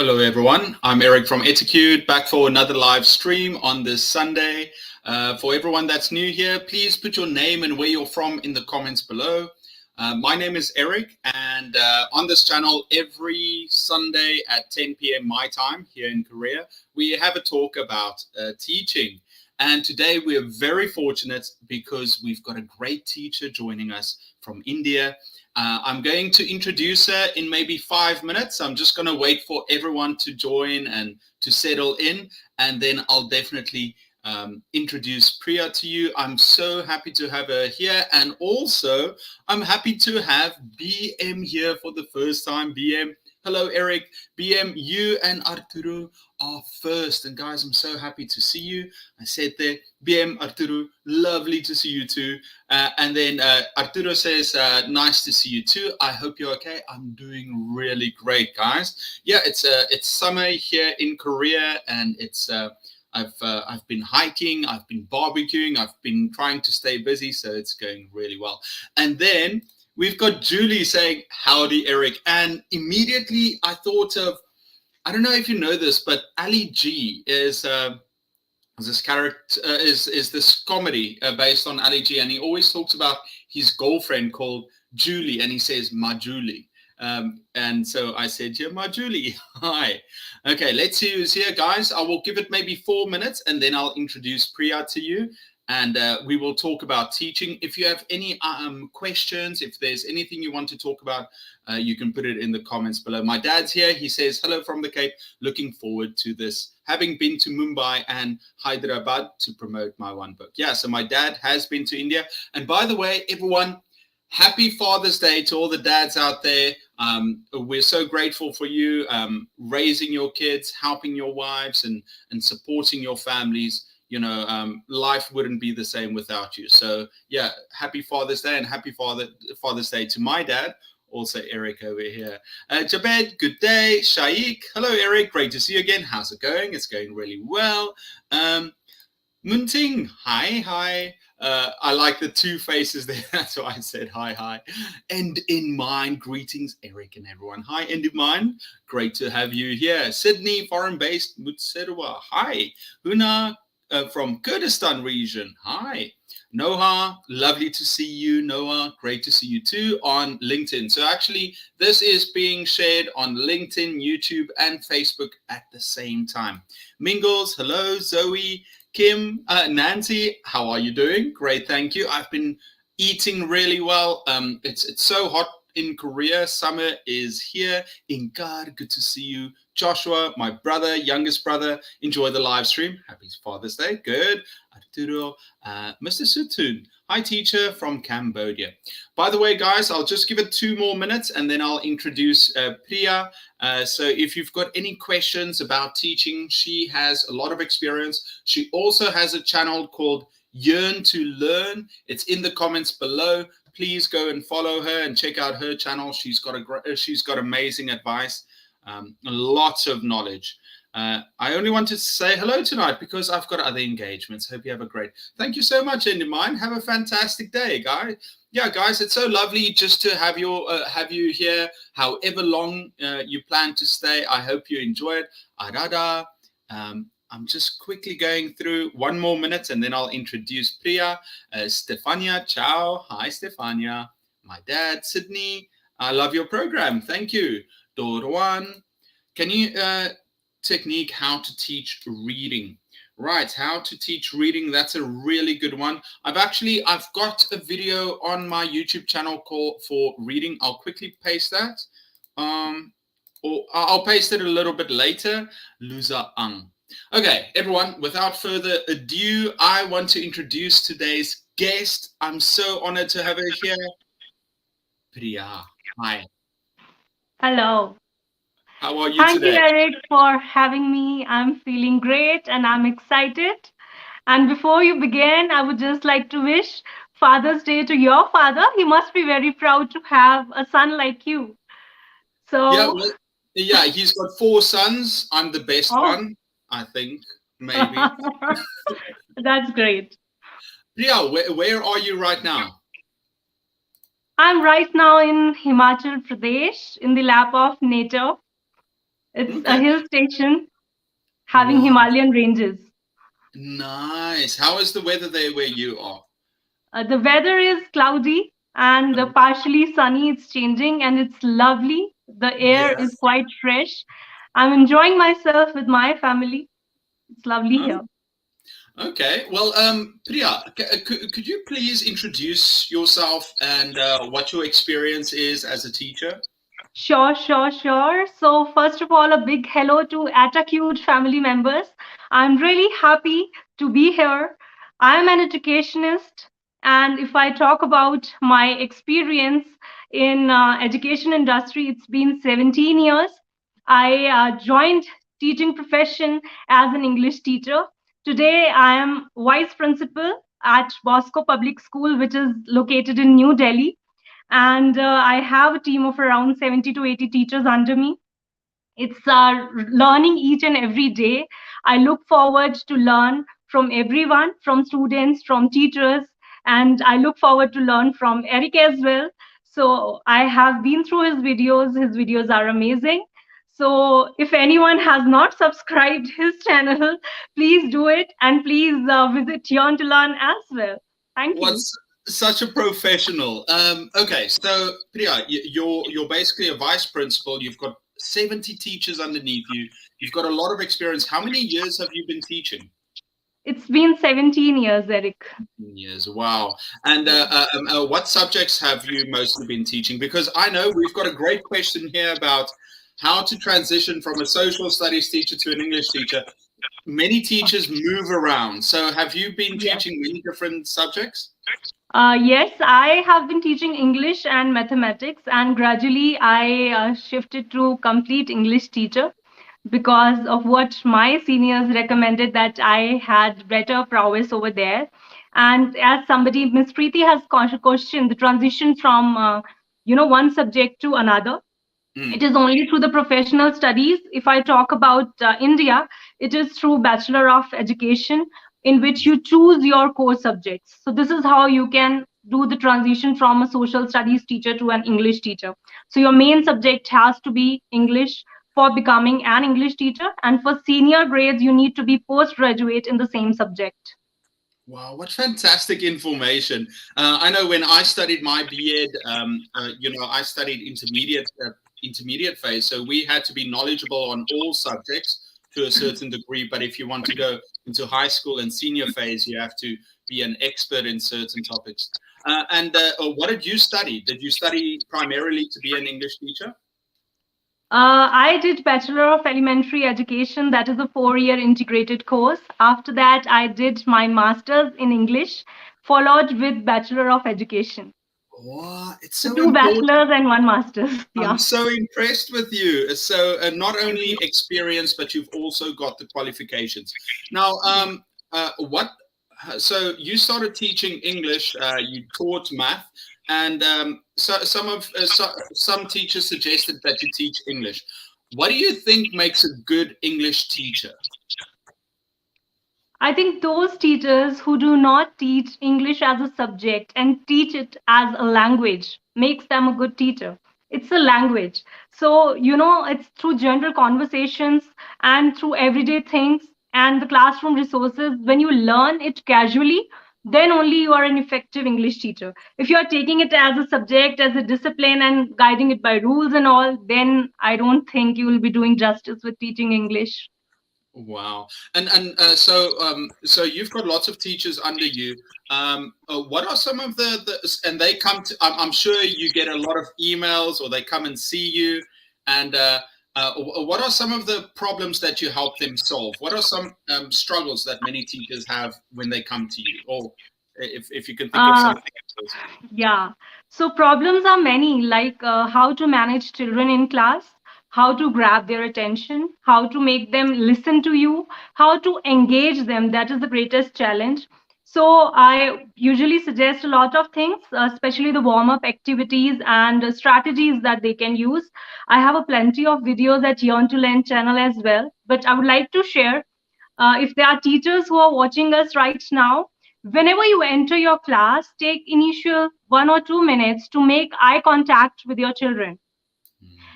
Hello, everyone. I'm Eric from Etiquette, back for another live stream on this Sunday. For everyone that's new here, please put your name and where you're from in the comments below. My name is Eric, and on this channel, every Sunday at 10 p.m. my time here in Korea, we have a talk about teaching. And today we are very fortunate because we've got a great teacher joining us from India. I'm going to introduce her in maybe 5 minutes. I'm just going to wait for everyone to join and to settle in, and then I'll definitely introduce Priya to you. I'm so happy to have her here, and also I'm happy to have BM here for the first time. BM, hello Eric. BM, you and Arturo are first, and guys, I'm so happy to see you. I said there, BM, Arturo, lovely to see you too. And then Arturo says, nice to see you too. I hope you're okay. I'm doing really great, guys. Yeah, it's summer here in Korea, and it's I've been hiking, I've been barbecuing, I've been trying to stay busy, so it's going really well. And then we've got Julie saying, howdy, Eric. And immediately I thought of, I don't know if you know this, but Ali G is this character, is this comedy based on Ali G. And he always talks about his girlfriend called Julie, and he says, Ma Julie. And so I said, yeah, Ma Julie, hi. Okay, let's see who's here, guys. I will give it maybe 4 minutes, and then I'll introduce Priya to you. And we will talk about teaching. If you have any questions, if there's anything you want to talk about, you can put it in the comments below. My dad's here. He says, hello from the Cape. Looking forward to this. Having been to Mumbai and Hyderabad to promote my one book. Yeah, so my dad has been to India. And by the way, everyone, happy Father's Day to all the dads out there. We're so grateful for you raising your kids, helping your wives, and supporting your families. You know, life wouldn't be the same without you. So yeah, happy Father's Day, and happy Father's Day to my dad. Also Eric over here. Jabed, good day. Shaikh, hello Eric, great to see you again. How's it going? It's going really well. Munting, hi. I like the two faces there. That's why I said hi. End in mind, greetings, Eric and everyone. Hi, End in mind. Great to have you here. Sydney, foreign-based Mutserwa. Hi. Huna from Kurdistan region. Hi. Noah, lovely to see you. Noah, great to see you too on LinkedIn. So actually, this is being shared on LinkedIn, YouTube, and Facebook at the same time. Mingles, hello. Zoe, Kim, Nancy, how are you doing? Great, thank you. I've been eating really well. It's so hot in Korea. Summer is here. Inkar, good to see you. Joshua, my brother, youngest brother, enjoy the live stream. Happy Father's Day. Good. Arturo, Mr. Sutun, hi teacher from Cambodia. By the way, guys, I'll just give it 2 more minutes and then I'll introduce Priya. So if you've got any questions about teaching, she has a lot of experience. She also has a channel called Yearn to Learn. It's in the comments below. Please go and follow her and check out her channel. She's got amazing advice, lots of knowledge. I only wanted to say hello tonight because I've got other engagements. Hope you have a great. Thank you so much, Endemine. Have a fantastic day, guys. Yeah, guys, it's so lovely just to have you here. However long you plan to stay, I hope you enjoy it. Arada. I'm just quickly going through 1 more minute and then I'll introduce Priya. Stefania, ciao. Hi, Stefania. My dad, Sydney. I love your program. Thank you. Dorwan. Can you technique how to teach reading? Right, how to teach reading. That's a really good one. I've got a video on my YouTube channel called for reading. I'll quickly paste that. Or I'll paste it a little bit later. Luza Ang. Okay, everyone, without further ado, I want to introduce today's guest. I'm so honored to have her here. Priya, hi. Hello. How are you Thank you, today? Eric, for having me. I'm feeling great and I'm excited. And before you begin, I would just like to wish Father's Day to your father. He must be very proud to have a son like you. Yeah, So, well, yeah, he's got 4 sons. I'm the best oh, one, I think, maybe. that's great. Priya, where are you right now? I'm right now in Himachal Pradesh in the lap of nature. It's a Okay. hill station having Wow. Himalayan ranges. Nice. How is the weather there where you are? The weather is cloudy and partially sunny. It's changing and it's lovely. The air Yeah. is quite fresh. I'm enjoying myself with my family. It's lovely Oh, here. okay. Well, Priya, could you please introduce yourself and what your experience is as a teacher? Sure, sure, sure. So, first of all, a big hello to Attacute family members. I'm really happy to be here. I'm an educationist, and if I talk about my experience in education industry, it's been 17 years. I joined teaching profession as an English teacher. Today, I am vice principal at Bosco Public School, which is located in New Delhi, and I have a team of around 70 to 80 teachers under me. It's learning each and every day. I look forward to learn from everyone, from students, from teachers, and I look forward to learn from Eric as well. So I have been through his videos. His videos are amazing. So if anyone has not subscribed his channel, please do it, and please visit Yearn to learn as well. Thank you. What's such a professional? Okay, so Priya, you're basically a vice principal. You've got 70 teachers underneath you. You've got a lot of experience. How many years have you been teaching? It's been 17 years, Eric. Years. Wow. And what subjects have you mostly been teaching? Because I know we've got a great question here about how to transition from a social studies teacher to an English teacher. Many teachers move around. So have you been Yes. teaching many different subjects? Yes, I have been teaching English and mathematics, and gradually I shifted to complete English teacher because of what my seniors recommended that I had better prowess over there. And as somebody, Miss Preeti has questioned the transition from one subject to another. Mm. It is only through the professional studies. If I talk about India, it is through Bachelor of Education, in which you choose your core subjects. So this is how you can do the transition from a social studies teacher to an English teacher. So your main subject has to be English for becoming an English teacher, and for senior grades, you need to be postgraduate in the same subject. Wow, what fantastic information. I know when I studied my BEd, I studied intermediate phase. So we had to be knowledgeable on all subjects to a certain degree. But if you want to go into high school and senior phase, you have to be an expert in certain topics. What did you study? Did you study primarily to be an English teacher? I did Bachelor of Elementary Education. That is a 4-year integrated course. After that, I did my master's in English, followed with Bachelor of Education. Wow, it's So so two important. bachelors and one master's. I'm Yeah. so impressed with you. So not Thank only you. experience, but you've also got the qualifications. Now, Yeah. what? So you started teaching English. You taught math, and some teachers suggested that you teach English. What do you think makes a good English teacher? I think those teachers who do not teach English as a subject and teach it as a language makes them a good teacher. It's a language. So, it's through general conversations and through everyday things and the classroom resources. When you learn it casually, then only you are an effective English teacher. If you are taking it as a subject, as a discipline, and guiding it by rules and all, then I don't think you will be doing justice with teaching English. Wow. So you've got lots of teachers under you. What are some of and they come to, I'm sure you get a lot of emails or they come and see you. And what are some of the problems that you help them solve? What are some struggles that many teachers have when they come to you? Or if you can think of some Uh, examples. Yeah. So problems are many, like how to manage children in class, how to grab their attention, how to make them listen to you, how to engage them. That is the greatest challenge. So I usually suggest a lot of things, especially the warm-up activities and strategies that they can use. I have a plenty of videos at Yearn to Learn channel as well, but I would like to share if there are teachers who are watching us right now, whenever you enter your class, take initial 1 or 2 minutes to make eye contact with your children.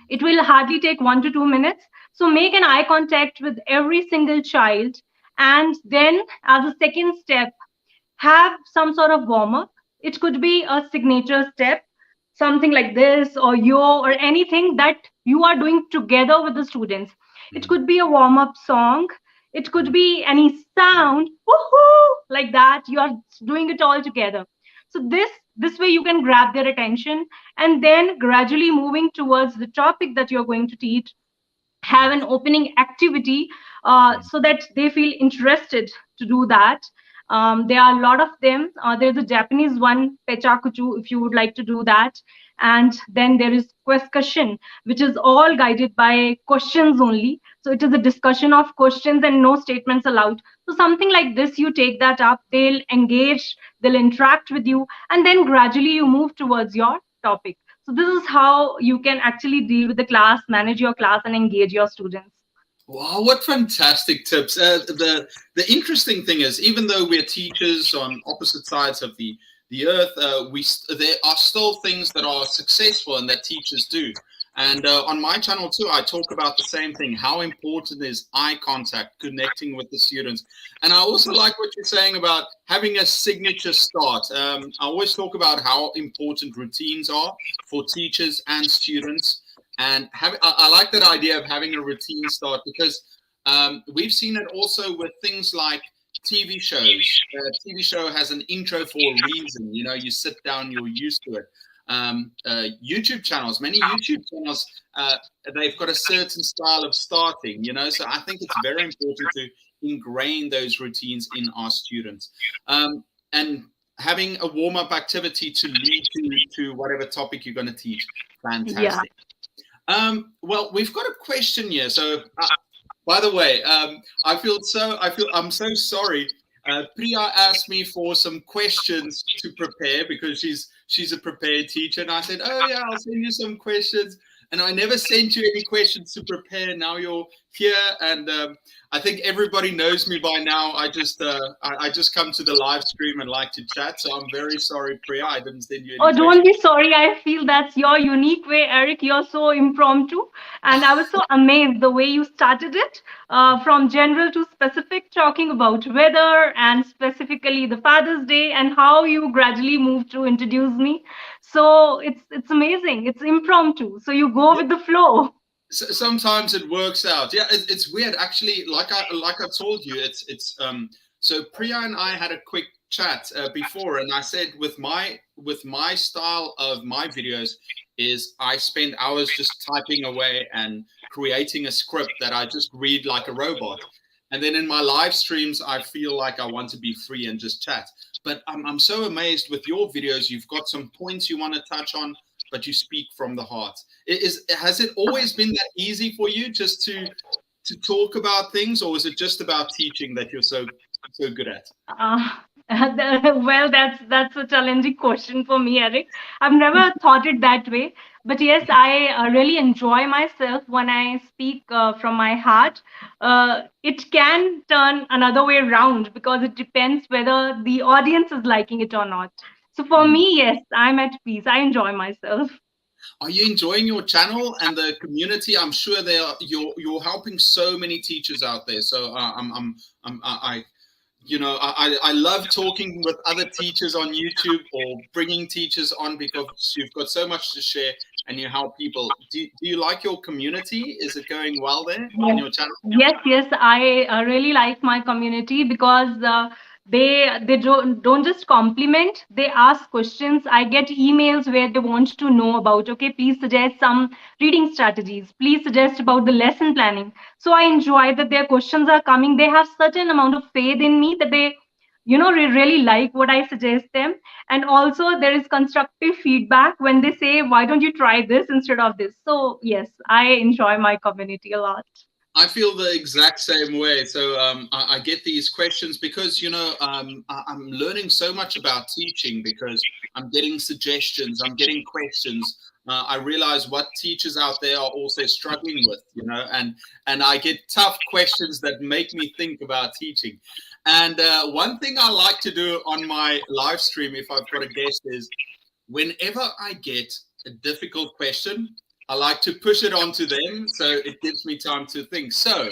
It will hardly take 1 to 2 minutes. So make an eye contact with every single child. And then, as a second step, have some sort of warm up. It could be a signature step, something like this, or yo, or anything that you are doing together with the students. It Mm, could be a warm up song. It could mm, be any sound, woohoo, like that. You are doing it all together. So this way you can grab their attention, and then gradually moving towards the topic that you're going to teach, have an opening activity mm, so that they feel interested to do that. There are a lot of them. There's a Japanese one, Pechakuchu, if you would like to do that. And then there is Question, which is all guided by questions only. So it is a discussion of questions and no statements allowed. So something like this, you take that up, they'll engage, they'll interact with you, and then gradually you move towards your topic. So this is how you can actually deal with the class, manage your class, and engage your students. Wow, what fantastic tips! The interesting thing is, even though we're teachers on opposite sides of the earth, there are still things that are successful and that teachers do. And on my channel too, I talk about the same thing: how important is eye contact, connecting with the students. And I also like what you're saying about having a signature start. I always talk about how important routines are for teachers and students. And I like that idea of having a routine start, because we've seen it also with things like TV shows. A TV show has an intro for a reason. You know, you sit down, you're used to it. YouTube channels, many YouTube channels, they've got a certain style of starting, you know, so I think it's very important to ingrain those routines in our students. And having a warm-up activity to lead to whatever topic you're going to teach. Yeah. Fantastic. Well, we've got a question here. So, by the way, I'm so sorry. Priya asked me for some questions to prepare because she's a prepared teacher, and I said, "Oh yeah, I'll send you some questions." And I never sent you any questions to prepare. Now you're here, and I think everybody knows me by now. I just come to the live stream and like to chat. So I'm very sorry, Priya. I didn't send you any Oh, questions. don't be sorry. I feel that's your unique way, Eric. You're so impromptu. And I was so amazed the way you started it, from general to specific, talking about weather and specifically the Father's Day, and how you gradually moved to introduce me. So it's amazing. It's impromptu. So you go with the flow. Sometimes it works out. Yeah, it's weird actually. Like I told you, so Priya and I had a quick chat before, and I said with my style of my videos is I spend hours just typing away and creating a script that I just read like a robot. And then in my live streams, I feel like I want to be free and just chat. But I'm so amazed with your videos. You've got some points you want to touch on, but you speak from the heart. Has it always been that easy for you just to talk about things, or is it just about teaching that you're so good at? Uh, well, that's a challenging question for me, Eric. I've never thought it that way, but yes, I really enjoy myself when I speak from my heart. It can turn another way around because it depends whether the audience is liking it or not. So for Mm. me, yes, I'm at peace. I enjoy myself. Are you enjoying your channel and the community? I'm sure you're helping so many teachers out there. So I you know, I love talking with other teachers on YouTube or bringing teachers on because you've got so much to share and you help people. Do you like your community? Is it going well there in Yes, your channel? yes. I really like my community because they don't just compliment, they ask questions. I get emails where they want to know about, okay, please suggest some reading strategies, please suggest about the lesson planning. So I enjoy that their questions are coming. They have such an amount of faith in me that they, really like what I suggest them. And also there is constructive feedback when they say, why don't you try this instead of this? So yes, I enjoy my community a lot. I feel the exact same way. So I get these questions because, you know, I'm learning so much about teaching because I'm getting suggestions, I'm getting questions. I realize what teachers out there are also struggling with, you know, and I get tough questions that make me think about teaching. And one thing I like to do on my live stream, if I've got a guest, is whenever I get a difficult question, I like to push it onto them, so it gives me time to think. So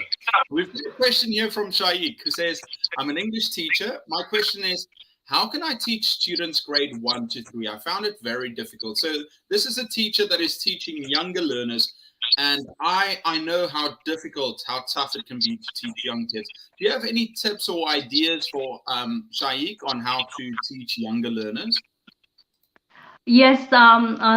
we've got a question here from Shaik, who says, I'm an English teacher. My question is, how can I teach students grade 1 to 3? I found it very difficult. So this is a teacher that is teaching younger learners, and I know how difficult, how tough it can be to teach young kids. Do you have any tips or ideas for Shaik on how to teach younger learners? Yes,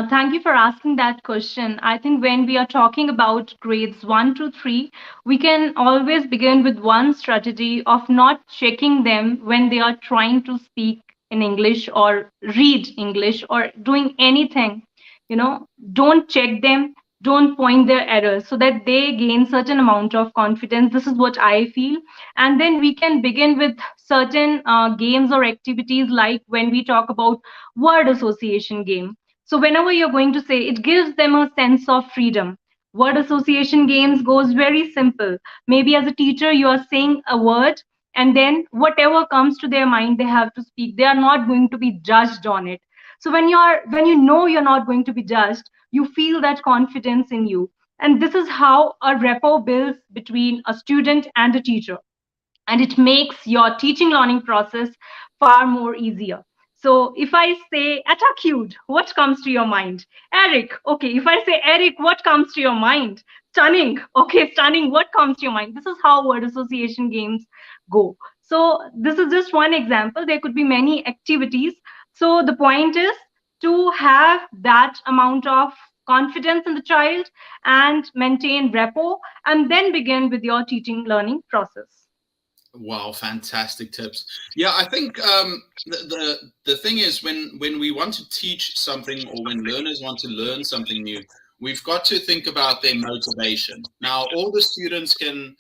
thank you for asking that question. I think when we are talking about grades 1 to 3, we can always begin with one strategy of not checking them when they are trying to speak in English or read English or doing anything. You know, don't check them, don't point their errors so that they gain certain amount of confidence. This is what I feel. And then we can begin with certain games or activities, like when we talk about word association game. So whenever you're going to say, it gives them a sense of freedom. Word association games goes very simple. Maybe as a teacher, you are saying a word, and then whatever comes to their mind, they have to speak. They are not going to be judged on it. So when you know you're not going to be judged, you feel that confidence in you. And this is how a rapport builds between a student and a teacher, and it makes your teaching learning process far more easier. So if I say attached, what comes to your mind? Eric. Okay, if I say Eric, what comes to your mind? Stunning. Okay, stunning, what comes to your mind? This is how word association games go. So this is just one example. There could be many activities. So the point is to have that amount of confidence in the child and maintain rapport, and then begin with your teaching learning process. Wow, fantastic tips. Yeah, I think the thing is, when we want to teach something, or when learners want to learn something new, we've got to think about their motivation. Now, all the students can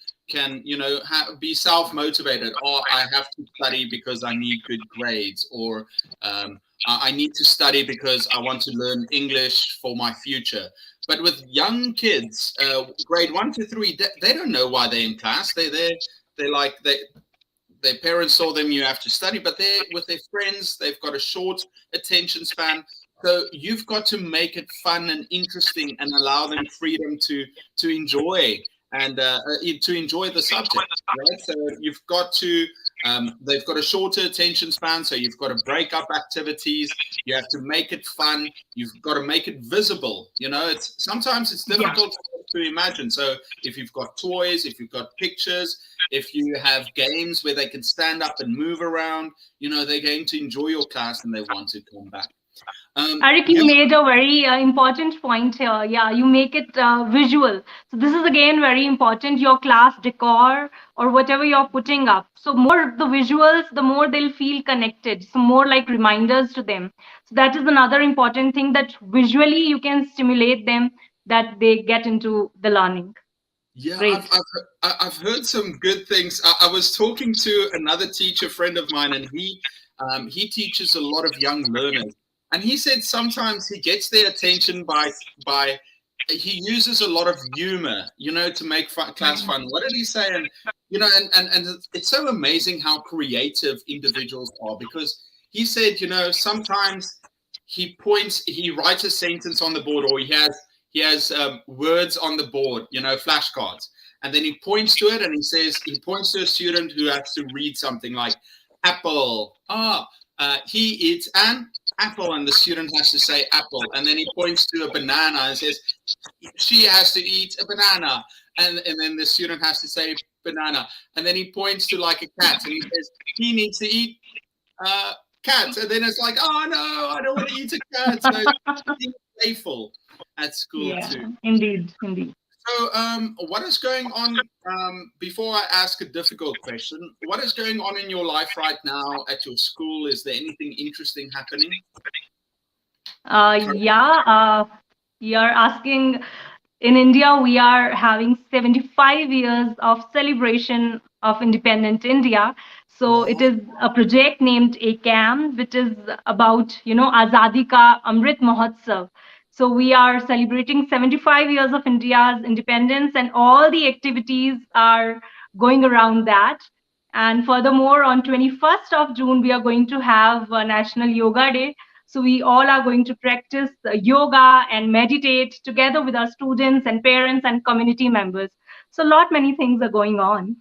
be self motivated. Or I have to study because I need good grades, or I need to study because I want to learn English for my future. But with young kids, grade 1 to 3, they don't know why they're in class. They their parents told them you have to study, but they're with their friends. They've got a short attention span. So you've got to make it fun and interesting, and allow them freedom to enjoy, and to enjoy the subject, right? So you've got to they've got a shorter attention span, so you've got to break up activities. You have to make it fun. You've got to make it visible. It's sometimes it's Yeah. difficult to imagine. So if you've got toys, if you've got pictures, if you have games where they can stand up and move around, they're going to enjoy your class and they want to come back. Eric, you Yeah, made a very important point here. Yeah, you make it visual. So this is again very important. Your class decor or whatever you're putting up. So more the visuals, the more they'll feel connected. So more like reminders to them. So that is another important thing, that visually you can stimulate them, that they get into the learning. yeah, Great. I've heard some good things. I was talking to another teacher friend of mine, and he teaches a lot of young learners, and he said sometimes he gets their attention by he uses a lot of humor, to make class fun. What did he say? And it's so amazing how creative individuals are, because he said, sometimes he writes a sentence on the board, or he has words on the board, flashcards, and then he points to it, and he points to a student who has to read something like apple. He eats an apple, and the student has to say apple, and then he points to a banana and says she has to eat a banana, and then the student has to say banana, and then he points to like a cat, and he says he needs to eat cat, and then it's like, oh no, I don't want to eat a cat. So it's playful at school Yeah, too. indeed, indeed. So, what is going on? Before I ask a difficult question, what is going on in your life right now at your school? Is there anything interesting happening? Yeah, you're asking. In India, we are having 75 years of celebration of independent India. So it Wow. is a project named ACAM, which is about, Azadi Ka Amrit Mahotsav. So we are celebrating 75 years of India's independence, and all the activities are going around that. And furthermore, on 21st of June, we are going to have a National Yoga Day. So we all are going to practice yoga and meditate together with our students and parents and community members. So a lot many things are going on.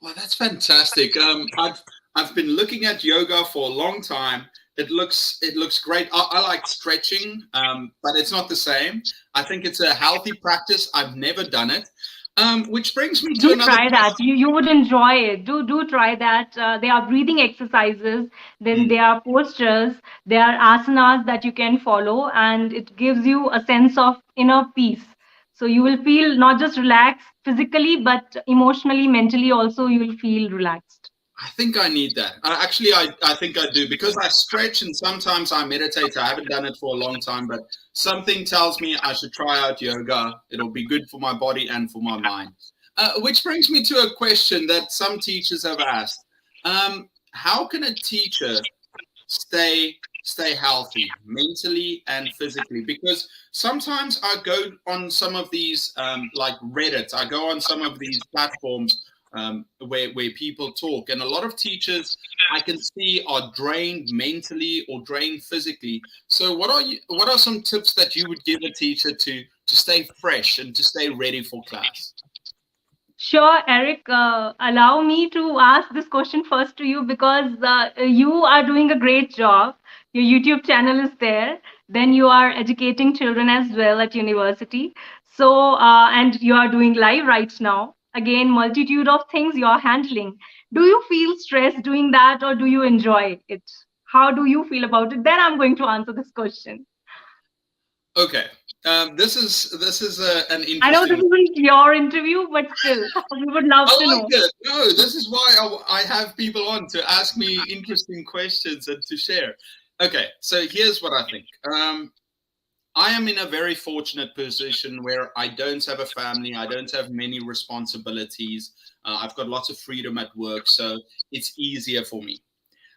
Well, that's fantastic. I've been looking at yoga for a long time. It looks great. I like stretching, but it's not the same. I think it's a healthy practice. I've never done it. Which brings me to Do another try that. question. You would enjoy it. Do try that. There are breathing exercises, then Mm. there are postures, there are asanas that you can follow, and it gives you a sense of inner peace. So you will feel not just relaxed physically, but emotionally, mentally also you will feel relaxed. I think I need that. I think I do because I stretch and sometimes I meditate. I haven't done it for a long time, but something tells me I should try out yoga. It'll be good for my body and for my mind. Which brings me to a question that some teachers have asked. How can a teacher stay healthy mentally and physically? Because sometimes I go on some of these like Reddit, I go on some of these platforms where people talk, and a lot of teachers I can see are drained mentally or drained physically. So what are some tips that you would give a teacher to stay fresh and to stay ready for class? Sure, Eric. Allow me to ask this question first to you because you are doing a great job. Your YouTube channel is there. Then you are educating children as well at university. So, and you are doing live right now. Again, multitude of things you are handling. Do you feel stressed doing that or do you enjoy it? How do you feel about it? Then I'm going to answer this question. Okay, this is an I know this interesting. isn't your interview, but still, we would love I to like know. it. No, this is why I have people on to ask me interesting questions and to share. Okay, so here's what I think. I am in a very fortunate position where I don't have a family. I don't have many responsibilities. I've got lots of freedom at work, so it's easier for me.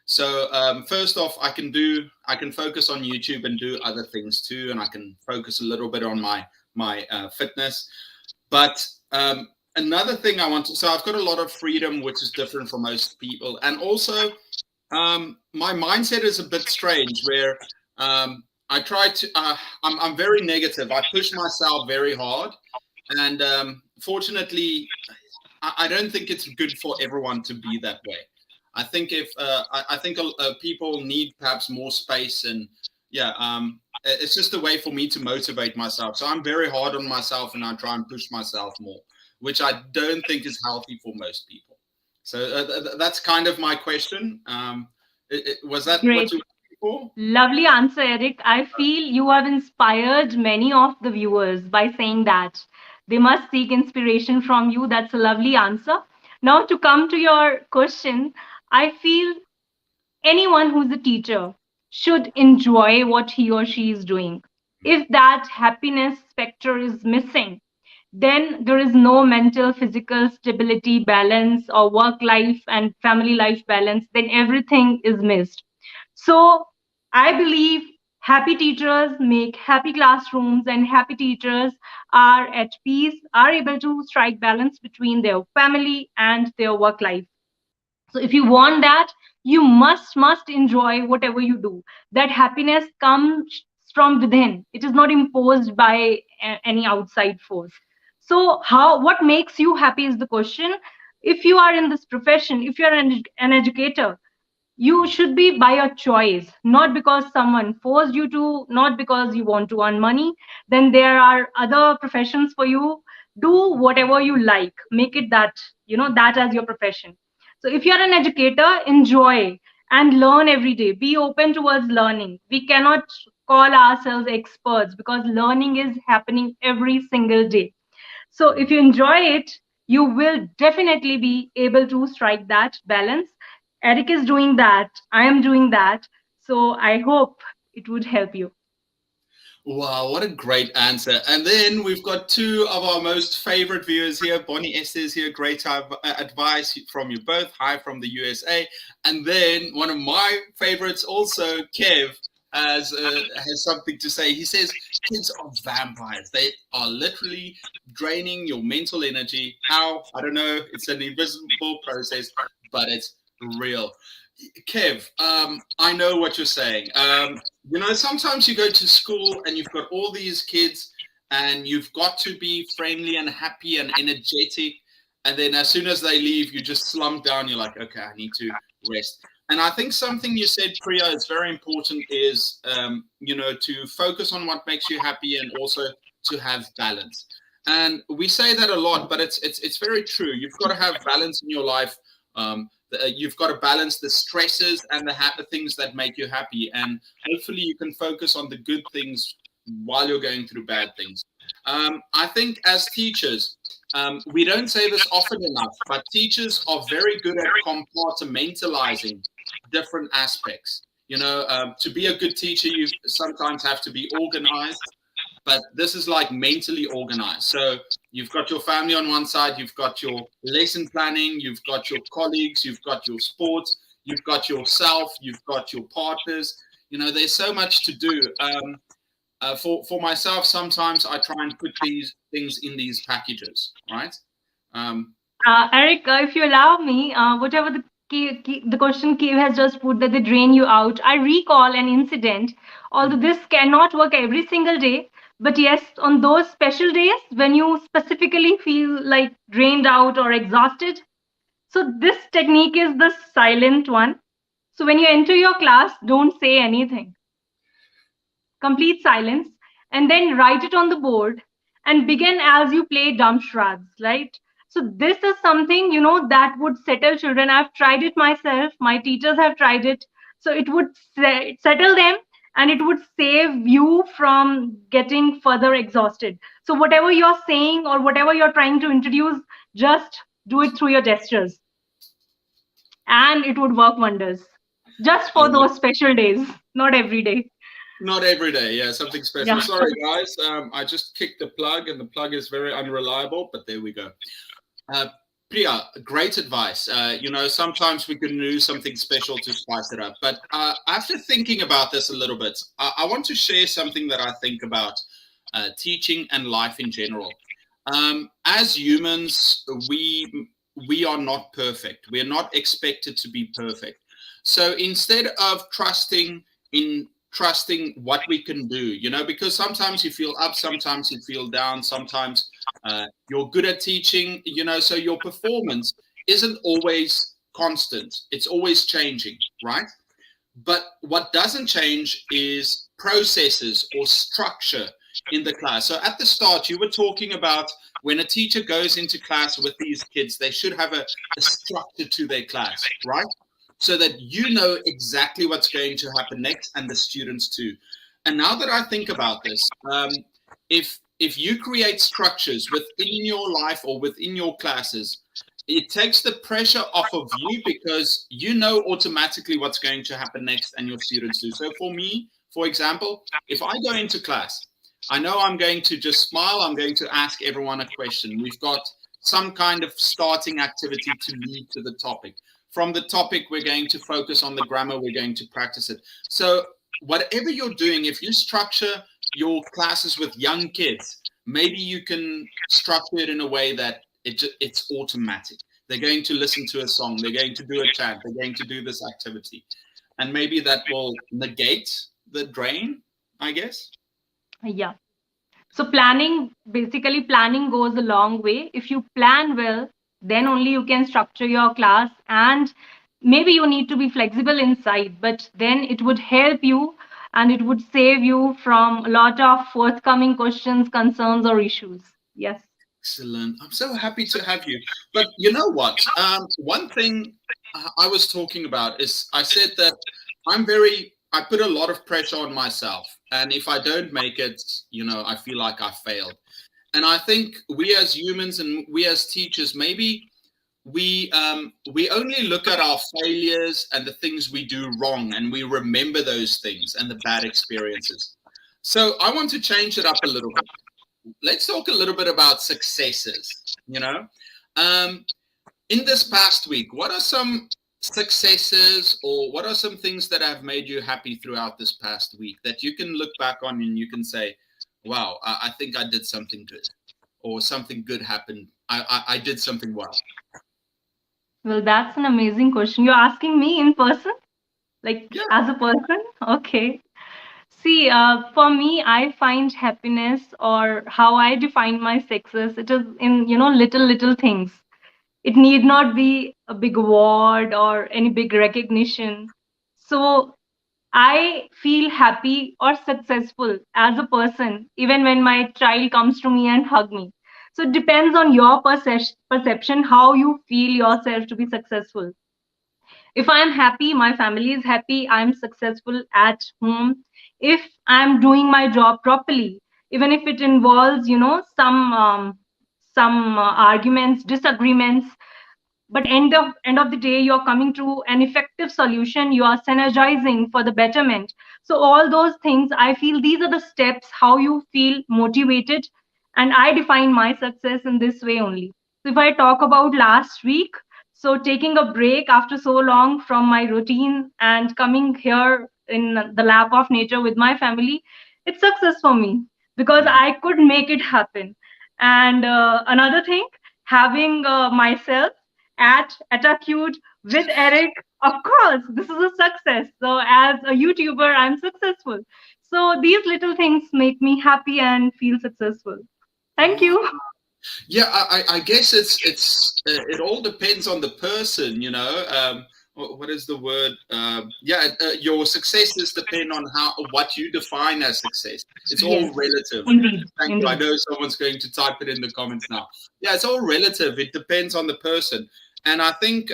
So first off, I can focus on YouTube and do other things too, and I can focus a little bit on my fitness. But another thing I want to, so I've got a lot of freedom, which is different from most people. And also, my mindset is a bit strange where I try to, I'm very negative. I push myself very hard. And fortunately, I don't think it's good for everyone to be that way. I think if I think people need perhaps more space and yeah, it's just a way for me to motivate myself. So I'm very hard on myself and I try and push myself more, which I don't think is healthy for most people. So that's kind of my question. Was that what Great. you were looking for? Lovely answer, Eric. I feel you have inspired many of the viewers by saying that they must seek inspiration from you. That's a lovely answer. Now, to come to your question, I feel anyone who's a teacher should enjoy what he or she is doing. If that happiness factor is missing, then there is no mental, physical stability, balance, or work life and family life balance, then everything is missed. So I believe happy teachers make happy classrooms, and happy teachers are at peace, are able to strike balance between their family and their work life. So if you want that, you must enjoy whatever you do. That happiness comes from within. It is not imposed by any outside force. So how, what makes you happy is the question. If you are in this profession, if you are an educator, you should be by your choice, not because someone forced you to, not because you want to earn money. Then there are other professions for you. Do whatever you like, make it that, that as your profession. So if you're an educator, enjoy and learn every day. Be open towards learning. We cannot call ourselves experts because learning is happening every single day. So if you enjoy it, you will definitely be able to strike that balance. Eric is doing that. I am doing that. So I hope it would help you. Wow, what a great answer. And then we've got two of our most favorite viewers here. Bonnie Esther is here. Great advice from you both. Hi from the USA. And then one of my favorites also, Kev, has something to say. He says, kids are vampires. They are literally draining your mental energy. How? I don't know. It's an invisible process, but it's real. Kev, I know what you're saying. Sometimes you go to school and you've got all these kids and you've got to be friendly and happy and energetic. And then as soon as they leave, you just slump down. You're like, okay, I need to rest. And I think something you said, Priya, is very important is, to focus on what makes you happy and also to have balance. And we say that a lot, but it's very true. You've got to have balance in your life. You've got to balance the stresses and the things that make you happy. And hopefully you can focus on the good things while you're going through bad things. I think as teachers, we don't say this often enough, but teachers are very good at compartmentalizing different aspects. To be a good teacher, you sometimes have to be organized, but this is like mentally organized. So you've got your family on one side, you've got your lesson planning, you've got your colleagues, you've got your sports, you've got yourself, you've got your partners. There's so much to do. For myself, sometimes I try and put these things in these packages, right? Eric, if you allow me, whatever the question Kev has just put that they drain you out, I recall an incident. Although this cannot work every single day, but yes, on those special days when you specifically feel like drained out or exhausted. So this technique is the silent one. So when you enter your class, don't say anything. Complete silence, and then write it on the board and begin as you play dumb shrugs, right? So this is something, that would settle children. I've tried it myself. My teachers have tried it. So it would settle them, and it would save you from getting further exhausted. So whatever you're saying or whatever you're trying to introduce, just do it through your gestures, and it would work wonders. Just for those special days, not every day. Not every day, yeah, something special. Yeah. Sorry, guys. I just kicked the plug, and the plug is very unreliable, but there we go. Priya, great advice. Sometimes we can do something special to spice it up. But after thinking about this a little bit, I want to share something that I think about teaching and life in general. As humans, we are not perfect. We are not expected to be perfect. So instead of trusting what we can do, because sometimes you feel up, sometimes you feel down, sometimes you're good at teaching, so your performance isn't always constant. It's always changing, right? But what doesn't change is processes or structure in the class. So at the start, you were talking about when a teacher goes into class with these kids, they should have a structure to their class, right? So that you know exactly what's going to happen next, and the students too. And now that I think about this, if you create structures within your life or within your classes, it takes the pressure off of you because you know automatically what's going to happen next, and your students do. So for me, for example, if I go into class, I know I'm going to just smile. I'm going to ask everyone a question. We've got some kind of starting activity to lead to the topic. From the topic, we're going to focus on the grammar. We're going to practice it. So whatever you're doing, if you structure your classes with young kids, maybe you can structure it in a way that it's automatic. They're going to listen to a song. They're going to do a chant. They're going to do this activity. And maybe that will negate the drain, I guess. Yeah. So basically planning goes a long way. If you plan well, then only you can structure your class, and maybe you need to be flexible inside, but then it would help you, and it would save you from a lot of forthcoming questions, concerns, or issues. Yes. Excellent. I'm so happy to have you. But you know what? One thing I was talking about is I said that I put a lot of pressure on myself. And if I don't make it, I feel like I failed. And I think we as humans and we as teachers, maybe we only look at our failures and the things we do wrong, and we remember those things and the bad experiences. So I want to change it up a little bit. Let's talk a little bit about successes. In this past week, what are some successes, or what are some things that have made you happy throughout this past week that you can look back on and you can say, wow, I think I did something good, or something good happened. I did something well. Well, that's an amazing question. You're asking me in person, like Yeah. as a person? Okay. See, for me, I find happiness, or how I define my success, it is in, little things. It need not be a big award or any big recognition. So I feel happy or successful as a person even when my child comes to me and hug me. So it depends on your perception how you feel yourself to be successful. If I'm happy, my family is happy, I'm successful at home. If I'm doing my job properly, even if it involves, some arguments, disagreements, but end of the day you're coming to an effective solution, you are synergizing for the betterment. So all those things, I feel these are the steps how you feel motivated, and I define my success in this way only. So if I talk about last week, so taking a break after so long from my routine and coming here in the lap of nature with my family, it's success for me because Mm. I could make it happen. And another thing, having myself at a cute with Eric, of course, this is a success. So as a YouTuber, I'm successful. So these little things make me happy and feel successful. Thank Ah, you. yeah, I guess it all depends on the person, you know. What is the word? Yeah, your successes depend on how what you define as success. It's all Yes, relative. indeed, Thank you. I indeed. know someone's going to type it in the comments now. Yeah, it's all relative. It depends on the person. And I think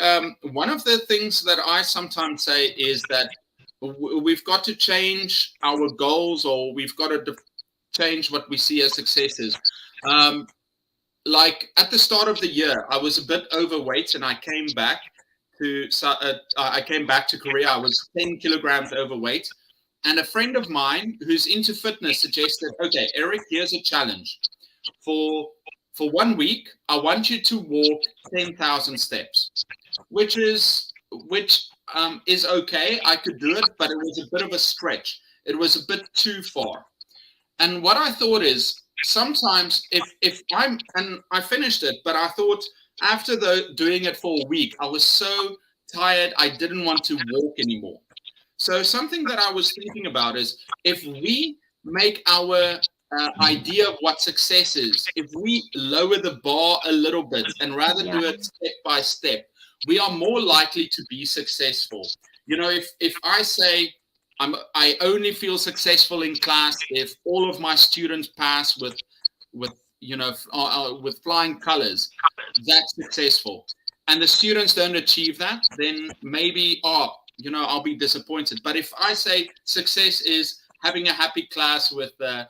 one of the things that I sometimes say is that we've got to change our goals, or we've got to change what we see as successes. Um, like at the start of the year, I was a bit overweight, and I came back I came back to Korea. I was 10 kilograms overweight, and a friend of mine who's into fitness suggested, "Okay, Eric, here's a challenge. For for 1 week, I want you to walk 10,000 steps," which is okay. I could do it, but it was a bit of a stretch. It was a bit too far. And what I thought is sometimes if I'm and I finished it, but I thought after doing it for a week, I was so tired I didn't want to walk anymore. So something that I was thinking about is if we make our idea of what success is, if we lower the bar a little bit and rather Yeah, do it step by step, we are more likely to be successful. You know, if I say I only feel successful in class if all of my students pass with with flying colors, that's successful. And the students don't achieve that, then maybe I'll be disappointed. But if I say success is having a happy class with the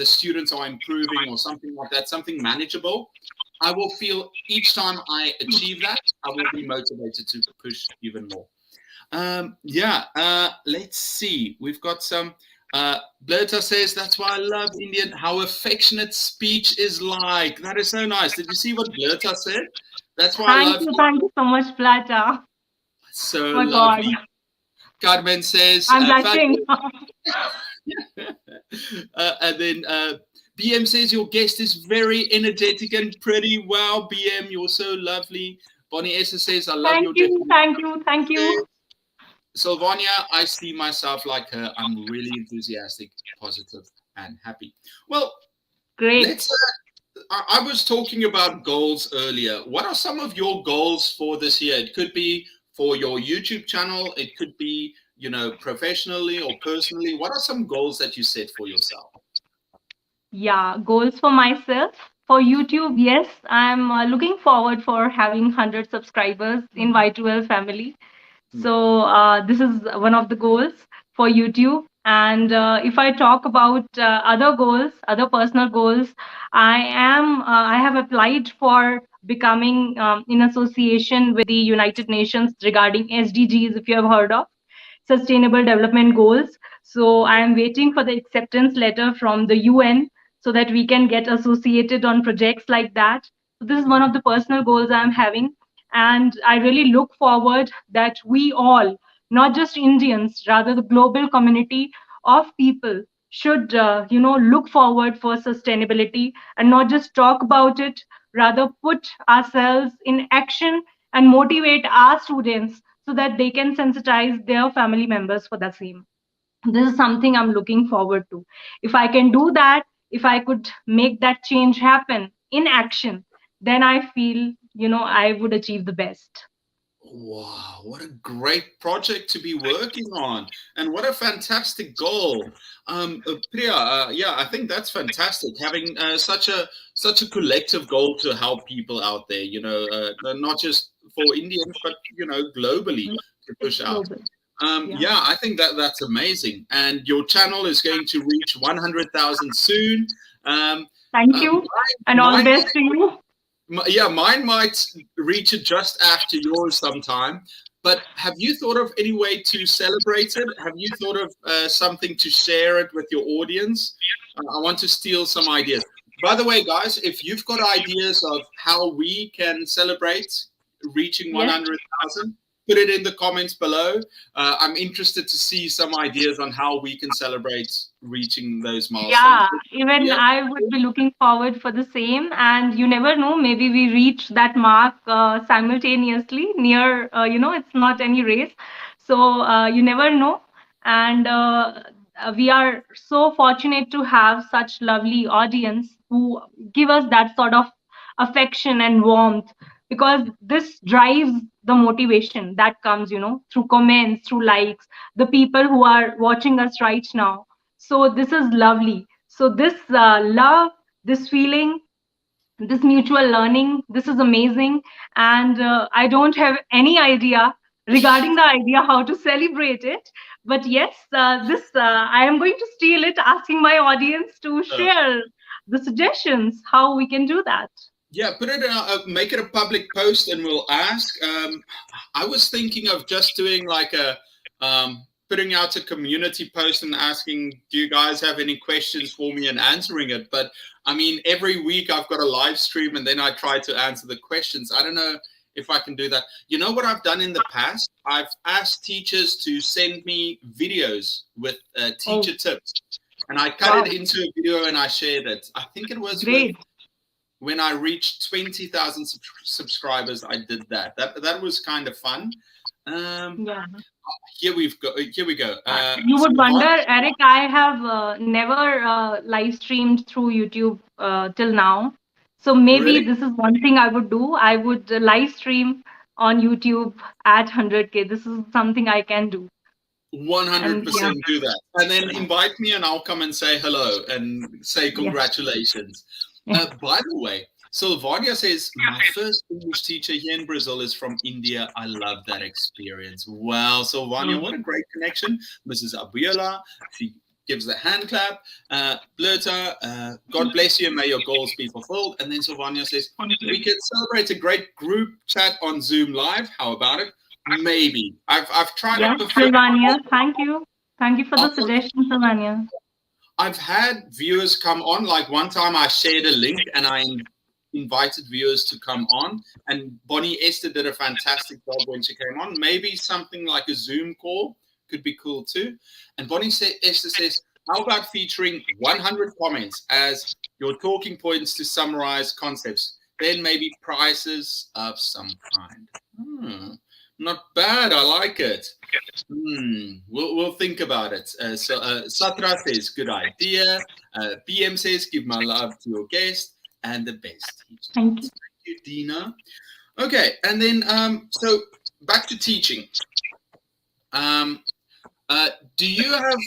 students are improving or something like that, something manageable, I will feel each time I achieve that, I will be motivated to push even more. Yeah, let's see. We've got some. Berta says, "That's why I love Indian, how affectionate speech is like." That is so nice. Did you see what Berta said? That's why I love thank you so much, Plata. so My God, lovely. Carmen says, I'm blushing. fabulous. And then BM says, "Your guest is very energetic and pretty." Wow, BM, you're so lovely. Bonnie Esther says, "I love Thank your you, definition thank of you, thank you. success." Sylvania, I see myself like her. I'm really enthusiastic, positive, and happy. Well, Great. let's. I was talking about goals earlier. What are some of your goals for this year? It could be for your YouTube channel. It could be, professionally or personally. What are some goals that you set for yourself? Yeah, goals for myself. For YouTube, yes, I'm looking forward for having 100 subscribers in Y2L family. Hmm. So this is one of the goals for YouTube. And if I talk about other goals, other personal goals, I have applied for becoming in association with the United Nations regarding SDGs, if you have heard of Sustainable Development Goals. So I am waiting for the acceptance letter from the UN so that we can get associated on projects like that. So this is one of the personal goals I'm having. And I really look forward that we all, not just Indians, rather the global community of people should, look forward for sustainability and not just talk about it, rather put ourselves in action and motivate our students so that they can sensitize their family members for the same. This is something I'm looking forward to. If I can do that, if I could make that change happen in action, then I feel, I would achieve the best. Wow, what a great project to be working on, and what a fantastic goal. Priya, yeah, I think that's fantastic. Having such a collective goal to help people out there, not just for Indians, but globally to push out. Global. Yeah. Yeah, I think that's amazing. And your channel is going to reach 100,000 soon. Um, Thank you, and all the mine best to you. yeah, mine might reach it just after yours sometime. But have you thought of any way to celebrate it? Have you thought of something to share it with your audience? I want to steal some ideas. By the way, guys, if you've got ideas of how we can celebrate reaching Yes. 100,000, put it in the comments below. I'm interested to see some ideas on how we can celebrate reaching those milestones. Yeah, even Yeah. I would be looking forward for the same. And you never know, maybe we reach that mark simultaneously near, it's not any race. So you never know. And we are so fortunate to have such lovely audience who give us that sort of affection and warmth, because this drives the motivation that comes, through comments, through likes, the people who are watching us right now. So this is lovely. So this love, this feeling, this mutual learning, this is amazing. And I don't have any idea regarding the idea how to celebrate it. But yes, this I am going to steal it, asking my audience to share the suggestions how we can do that. Yeah, put it, make it a public post, and we'll ask. I was thinking of just doing like putting out a community post and asking, do you guys have any questions for me, and answering it. But I mean, every week I've got a live stream, and then I try to answer the questions. I don't know if I can do that. You know what I've done in the past? I've asked teachers to send me videos with Oh, teacher tips, and I cut wow, it into a video and I shared it. I think it was with great. when I reached 20,000 subscribers. I did that. That was kind of fun. Um, Yeah. here we've got. Here we go. You would Silvana, wonder, Eric, I have never live streamed through YouTube till now. So maybe really, this is one thing I would do. I would live stream on YouTube at 100K. This is something I can do. And yeah, 100% do that, and then invite me, and I'll come and say hello and say yeah. congratulations. By the way, Silvania says, my first English teacher here in Brazil is from India. I love that experience. Wow, Silvania, what a great connection. Mrs. Abiola, she gives the hand clap. Blurta, God bless you and may your goals be fulfilled. And then Silvania says, we can celebrate a great group chat on Zoom Live. How about it? Maybe. I've tried Yeah, it before. Sylvania, thank you. Thank you for the I'll suggestion, Sylvania. I've had viewers come on. Like one time I shared a link and I invited viewers to come on. And Bonnie Esther did a fantastic job when she came on. Maybe something like a Zoom call could be cool too. And Esther says, how about featuring 100 comments as your talking points to summarize concepts? Then maybe prizes of some kind. Not bad. I like it. We'll think about it. Satra says, good idea. PM says, give my love to your guest and the best teacher. Thank you. Thank you, Dina. Okay, and then so back to teaching. Do you have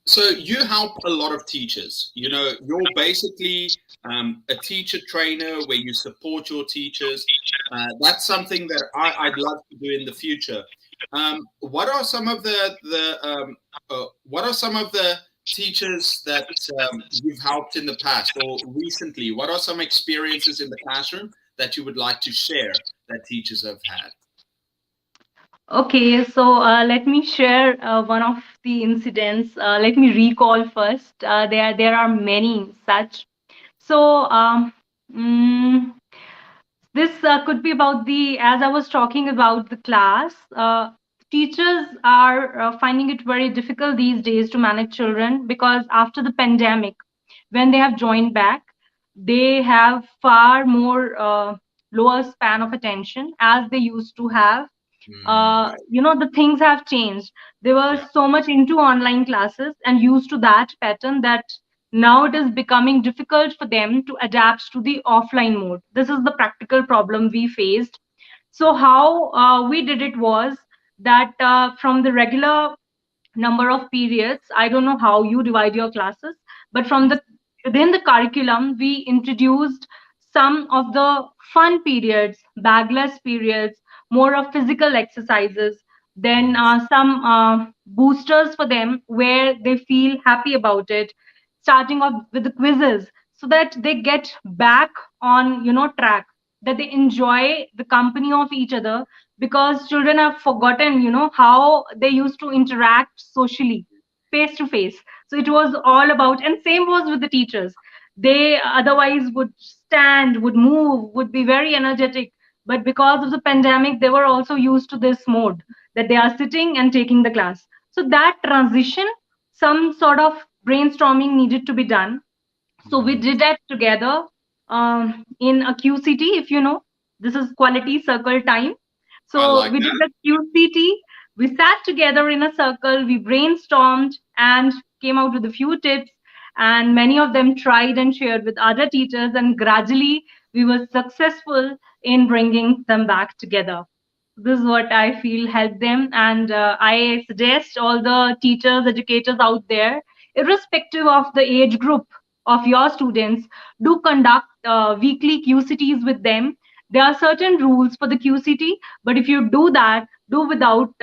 so you help a lot of teachers? You're basically a teacher trainer where you support your teachers. That's something that I'd love to do in the future. What are some of the teachers that you've helped in the past or recently? What are some experiences in the classroom that you would like to share that teachers have had? Okay, so let me share one of the incidents. Let me recall first. There are many such. So this could be about as I was talking about the class. Teachers are finding it very difficult these days to manage children, because after the pandemic, when they have joined back, they have far more lower span of attention as they used to have Mm. The things have changed. They were Yeah. so much into online classes and used to that pattern that now it is becoming difficult for them to adapt to the offline mode. This is the practical problem we faced. So how we did it was that from the regular number of periods, I don't know how you divide your classes, but from Mm. the within the curriculum we introduced some of the fun periods, bagless periods, more of physical exercises, then Mm. some boosters for them where they feel happy about it, starting off with the quizzes so that they get back on track, that they enjoy the company of each other, because children have forgotten how they used to interact socially, face to face. So it was all about, and same was with the teachers. They otherwise would stand, would move, would be very energetic, but because of the pandemic they were also used to this mode, that they are sitting and taking the class. So that transition, some sort of brainstorming needed to be done. So we Mm. did that together in a QCT, if you know. This is quality circle time. I So like we did that. the QCT. We sat together in a circle. We brainstormed and came out with a few tips. And many of them tried and shared with other teachers. And gradually, we were successful in bringing them back together. This is what I feel helped them. And I suggest all the teachers, educators out there, irrespective of the age group of your students, do conduct weekly QCTs with them. There are certain rules for the QCT, but if you do that, do without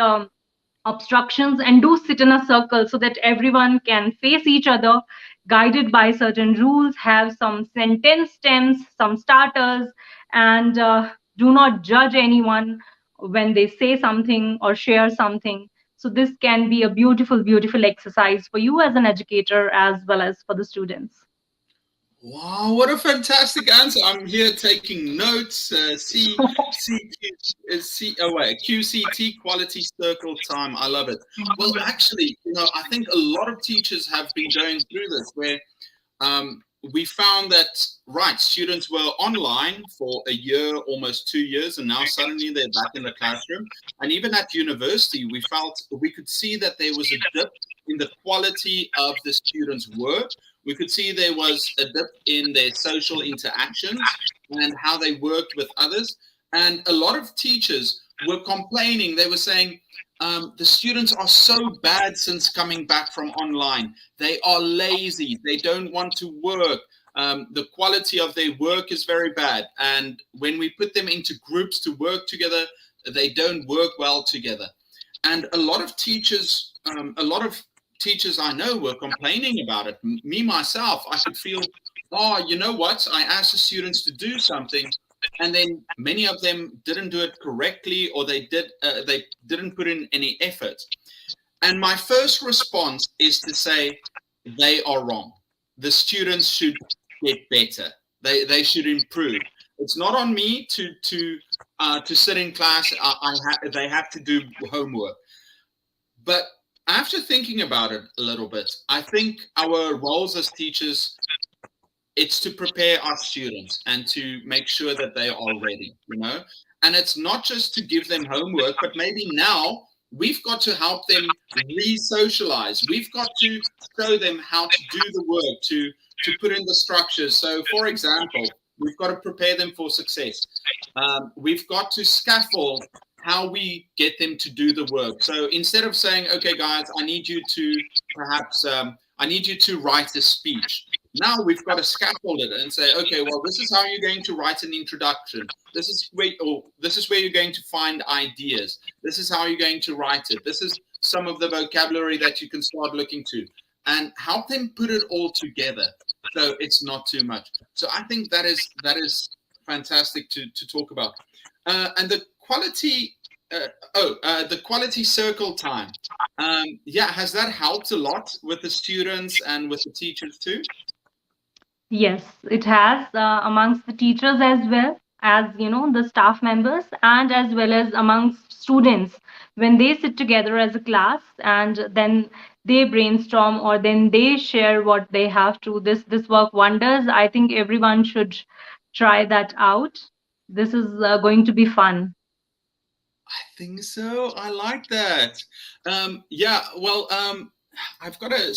obstructions and do sit in a circle so that everyone can face each other, guided by certain rules, have some sentence stems, some starters, and do not judge anyone when they say something or share something. So this can be a beautiful, beautiful exercise for you as an educator as well as for the students. Wow, what a fantastic answer. I'm here taking notes. Oh wait, QCT, quality circle time. I love it. Well, actually, I think a lot of teachers have been going through this where um, we found that, right, students were online for a year, almost 2 years, and now suddenly they're back in the classroom. And even at university, we could see that there was a dip in the quality of the students' work. We could see there was a dip in their social interactions and how they worked with others. And a lot of teachers were complaining. They were saying, the students are so bad since coming back from online. They are lazy. They don't want to work. The quality of their work is very bad. And when we put them into groups to work together, they don't work well together. And a lot of teachers I know were complaining about it. Me, myself, I could feel, oh, you know what? I asked the students to do something, and then many of them didn't do it correctly, or they didn't put in any effort. And my first response is to say they are wrong. The students should get better. They should improve. It's not on me to sit in class. They have to do homework. But after thinking about it a little bit, I think our roles as teachers, it's to prepare our students and to make sure that they are ready. And it's not just to give them homework, but maybe now we've got to help them re-socialize. We've got to show them how to do the work, to put in the structures. So, for example, we've got to prepare them for success. We've got to scaffold how we get them to do the work. So instead of saying, okay, guys, I need you to I need you to write a speech. Now we've got to scaffold it and say, okay, well, this is how you're going to write an introduction. This is where you're going to find ideas. This is how you're going to write it. This is some of the vocabulary that you can start looking to, and help them put it all together so it's not too much. So I think that is fantastic to talk about. And the quality, the quality circle time. Yeah, has that helped a lot with the students and with the teachers too? Yes, it has, amongst the teachers as well as the staff members, and as well as amongst students when they sit together as a class and then they brainstorm or then they share what they have to. This work wonders. I think everyone should try that out. This is going to be fun. I think so. I like that. Yeah, well, I've got a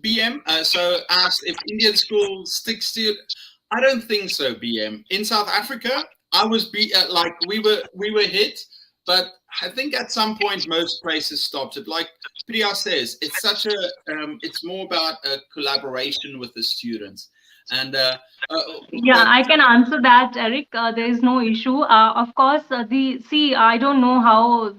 BM. So asked if Indian school sticks to it. I don't think so. BM in South Africa, I was like we were hit, but I think at some point most places stopped it. Like Priya says, it's such a it's more about a collaboration with the students, and uh, Yeah, but I can answer that, Eric. There is no issue. Of course, I don't know how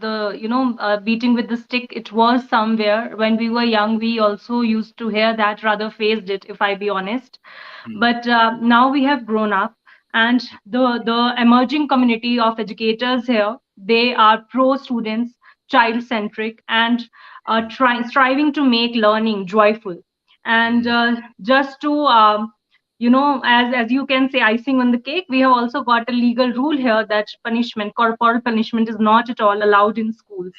beating with the stick, it was somewhere when we were young. We also used to hear that, rather faced it, if I be honest. hmm, But now we have grown up, and the emerging community of educators here, they are pro students, child centric, and striving to make learning joyful. And hmm, just to as you can say, icing on the cake, we have also got a legal rule here that punishment, corporal punishment, is not at all allowed in schools.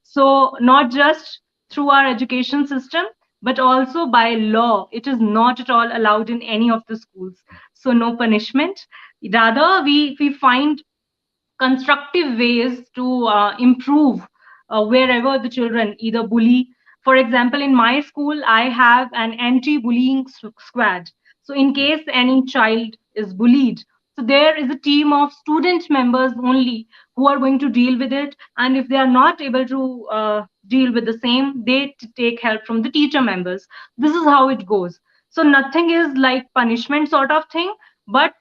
So not just through our education system, but also by law, it is not at all allowed in any of the schools. So no punishment. Rather, we find constructive ways to improve wherever the children either bully. For example, in my school, I have an anti-bullying squad. So in hmm, case any child is bullied, so there is a team of student members only who are going to deal with it. And if they are not able to deal with the same, they take help from the teacher members. This is how it goes. So nothing is like punishment sort of thing, but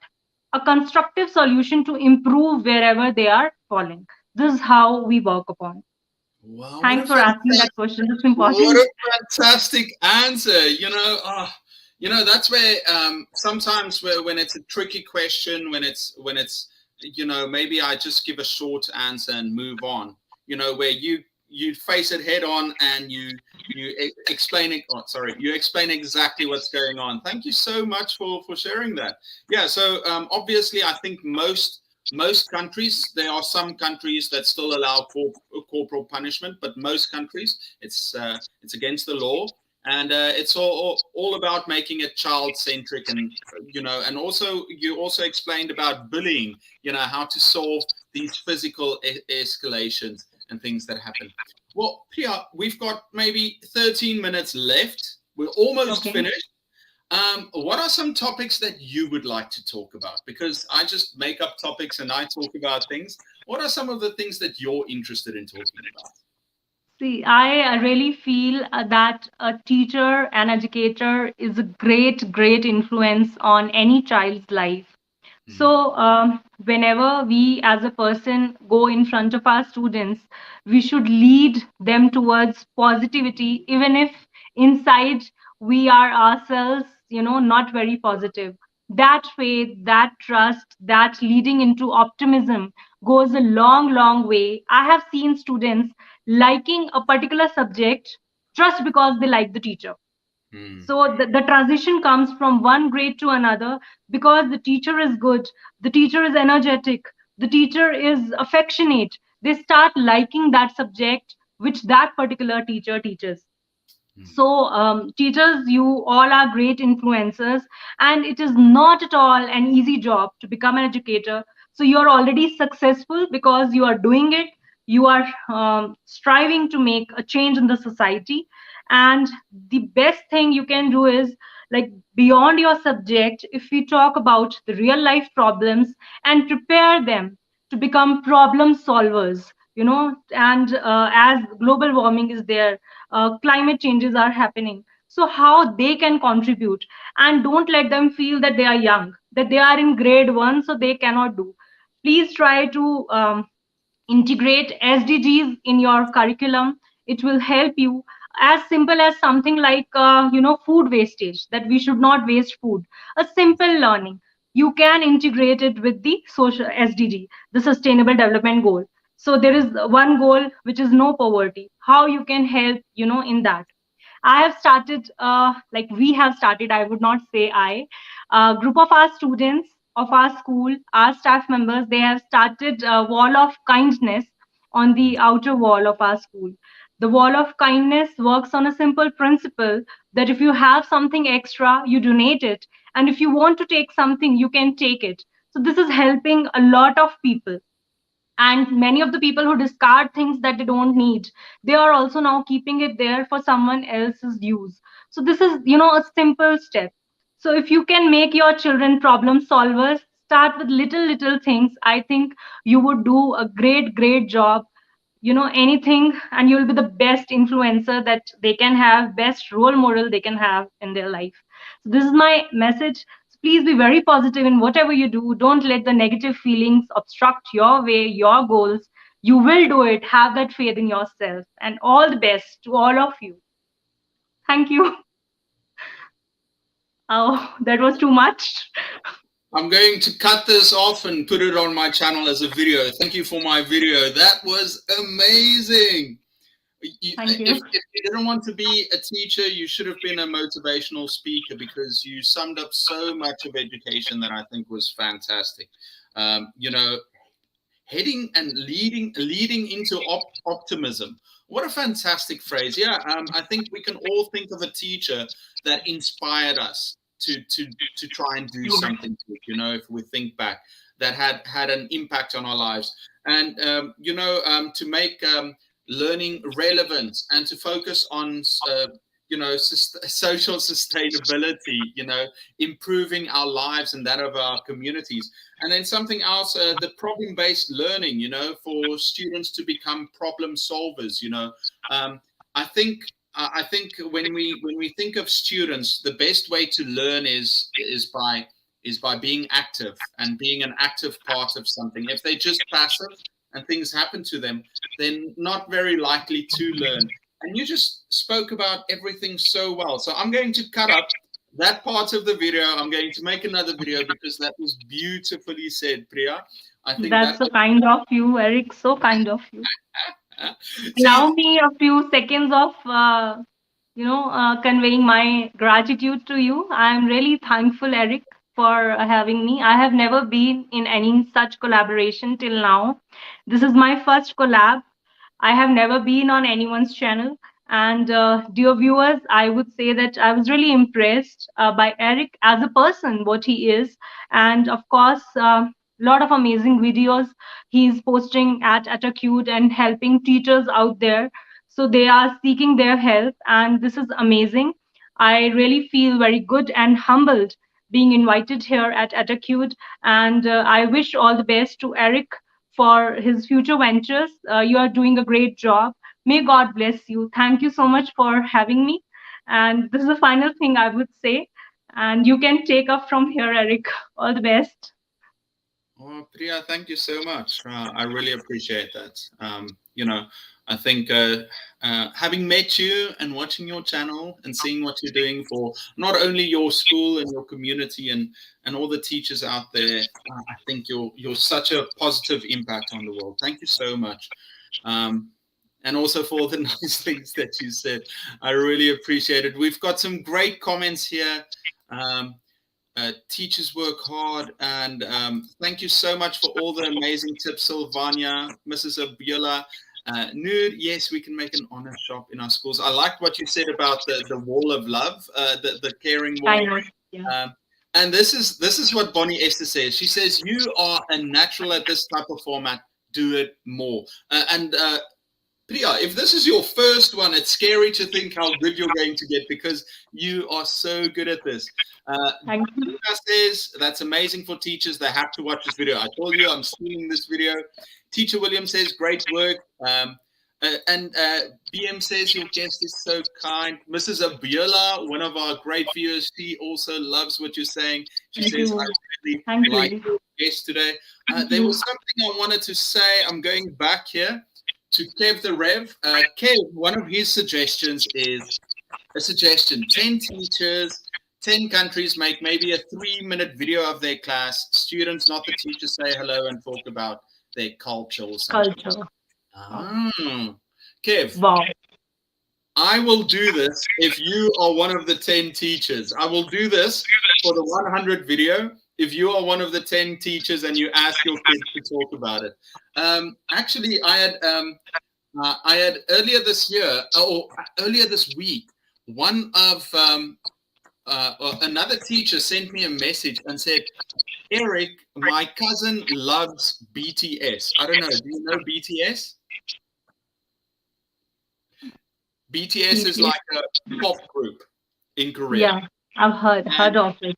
a constructive solution to improve wherever they are falling. This is how we work upon. wow, what a Thanks for asking fantastic that question. It's What important. a fantastic answer. That's where sometimes when it's a tricky question, when it's maybe I just give a short answer and move on. Where you face it head on and you explain it. Oh, sorry, you explain exactly what's going on. Thank you so much for sharing that. Yeah. So obviously, I think most countries, there are some countries that still allow corporal punishment, but most countries it's against the law, and it's all about making it child centric, and and also you also explained about bullying, how to solve these physical escalations and things that happen. Well, Priya, we've got maybe 13 minutes left. We're almost Okay. finished. What are some topics that you would like to talk about? Because I just make up topics and I talk about things. What are some of the things that you're interested in talking about? See, I really feel that a teacher, an educator is a great, great influence on any child's life. Hmm, So, whenever we as a person go in front of our students, we should lead them towards positivity, even if inside we are ourselves, not very positive. That faith, that trust, that leading into optimism goes a long, long way. I have seen students liking a particular subject just because they like the teacher. hmm, So the transition comes from one grade to another because the teacher is good, the teacher is energetic, the teacher is affectionate. They start liking that subject which that particular teacher teaches. hmm, So, teachers, you all are great influencers, and it is not at all an easy job to become an educator. So, you're already successful because you are doing it. You are striving to make a change in the society. And the best thing you can do is like beyond your subject, if we talk about the real life problems and prepare them to become problem solvers, and as global warming is there, climate changes are happening, so how they can contribute, and don't let them feel that they are young, that they are in grade 1 so they cannot do. Please try to integrate SDGs in your curriculum. It will help you. As simple as something like food wastage, that we should not waste food. A simple learning. You can integrate it with the social SDG, the Sustainable Development Goal. So there is one goal which is no poverty. How you can help, in that. I have started, like we have started, I would not say I, a group of our students of our school, our staff members, they have started a wall of kindness on the outer wall of our school. The wall of kindness works on a simple principle that if you have something extra, you donate it. And if you want to take something, you can take it. So this is helping a lot of people. And many of the people who discard things that they don't need, they are also now keeping it there for someone else's use. So this is, a simple step. So if you can make your children problem solvers, start with little things, I think you would do a great job. Anything, and you'll be the best influencer that they can have, best role model they can have in their life. So this is my message. So please be very positive in whatever you do. Don't let the negative feelings obstruct your way, your goals. You will do it. Have that faith in yourself, and all the best to all of you. Thank you. Oh, that was too much. I'm going to cut this off and put it on my channel as a video. Thank you for my video. That was amazing. Thank If you. you didn't want to be a teacher, you should have been a motivational speaker, because you summed up so much of education that I think was fantastic. Heading and leading into optimism. What a fantastic phrase. Yeah, I think we can all think of a teacher that inspired us to try and do something, if we think back, that had an impact on our lives. And to make learning relevant, and to focus on social sustainability, improving our lives and that of our communities. And then something else, the problem-based learning, for students to become problem solvers. I think when we think of students, the best way to learn is by being active, and being an active part of something. If they're just passive and things happen to them, they're not very likely to learn. And you just spoke about everything so well. So I'm going to cut up that part of the video. I'm going to make another video, because that was beautifully said, Priya. I think That's that so kind of you, Eric. So kind of you. see, Allow me a few seconds of conveying my gratitude to you. I'm really thankful, Eric, for having me. I have never been in any such collaboration till now. This is my first collab. I have never been on anyone's channel. And dear viewers, I would say that I was really impressed by Eric as a person, what he is. And of course, a lot of amazing videos he's posting at Attacute and helping teachers out there. So they are seeking their help. And this is amazing. I really feel very good and humbled being invited here at Attacute. And I wish all the best to Eric for his future ventures. You are doing a great job. May God bless you. Thank you so much for having me. And this is the final thing I would say. And you can take up from here, Eric. All the best. oh, Priya, thank you so much. I really appreciate that. I think having met you and watching your channel and seeing what you're doing for not only your school and your community and all the teachers out there, I think you're such a positive impact on the world. Thank you so much. And also for the nice things that you said. I really appreciate it. We've got some great comments here. Teachers work hard, and thank you so much for all the amazing tips, Sylvania, Mrs. Abiola. Nude, yes, we can make an honor shop in our schools. I liked what you said about the wall of love, the caring wall. I know. Yeah. And this is what Bonnie Esther says. She says, you are a natural at this type of format. Do it more. Priya, if this is your first one, it's scary to think how good you're going to get, because you are so good at this. Thank you. Says, that's amazing for teachers. They have to watch this video. I told you I'm stealing this video. Teacher William says, great work. BM says, your guest is so kind. Mrs. Abiola, one of our great viewers, she also loves what you're saying. She Thank says, you. I really Thank like you. your guest today. Thank There you. was something I wanted to say. I'm going back here to Kev the Rev. Kev, one of his suggestions is a suggestion: 10 teachers, 10 countries make maybe a 3-minute video of their class. Students, not the teachers, say hello and talk about their culture or something. Culture. Kev, Wow. I will do this if you are one of the 10 teachers. I will do this for the 100 video if you are one of the 10 teachers and you ask your kids to talk about it. Actually, I had earlier this year, or earlier this week, one of another teacher sent me a message and said, Eric, my cousin loves BTS. I don't know. Do you know BTS? BTS is BTS. like a pop group in Korea. Yeah, I've heard And of it.